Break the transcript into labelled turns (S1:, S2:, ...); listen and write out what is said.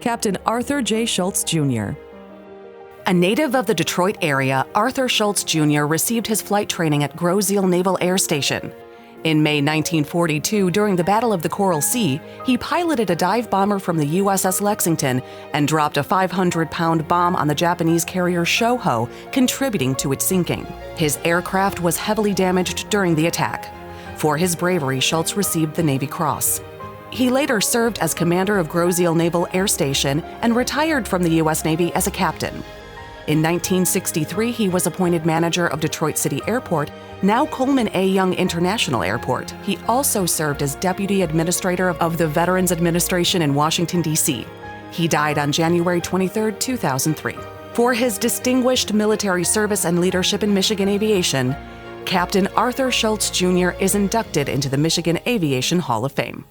S1: Captain Arthur J. Schultz, Jr.
S2: A native of the Detroit area, Arthur Schultz Jr. received his flight training at Groseal Naval Air Station. In May 1942, during the Battle of the Coral Sea, he piloted a dive bomber from the USS Lexington and dropped a 500-pound bomb on the Japanese carrier Shoho, contributing to its sinking. His aircraft was heavily damaged during the attack. For his bravery, Schultz received the Navy Cross. He later served as commander of Groseal Naval Air Station and retired from the U.S. Navy as a captain. In 1963, he was appointed manager of Detroit City Airport, now Coleman A. Young International Airport. He also served as deputy administrator of the Veterans Administration in Washington, D.C. He died on January 23, 2003. For his distinguished military service and leadership in Michigan aviation, Captain Arthur Schultz Jr. is inducted into the Michigan Aviation Hall of Fame.